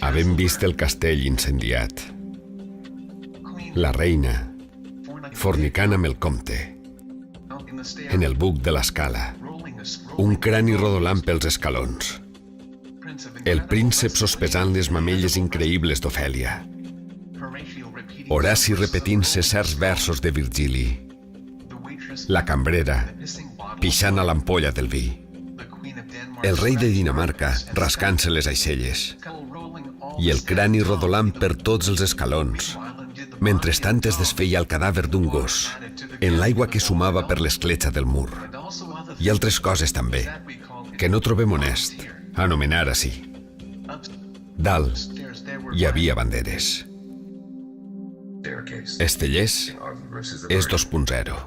Havent vist el castell incendiat, la reina fornicant amb el comte, en el buc de l'escala, un crani rodolant pels escalons, el príncep sospesant les mamelles increïbles d'Ofèlia, Horaci repetint-se certs versos de Virgili, la cambrera pixant a l'ampolla del vi, el rei de Dinamarca rascant-se les aixelles i el crani rodolant per tots els escalons, mentrestant es desfeia el cadàver d'un gos en l'aigua que sumava per l'escletxa del mur. I altres coses també, que no trobem honest anomenar així. Dalt hi havia banderes. Estellés és 2.0.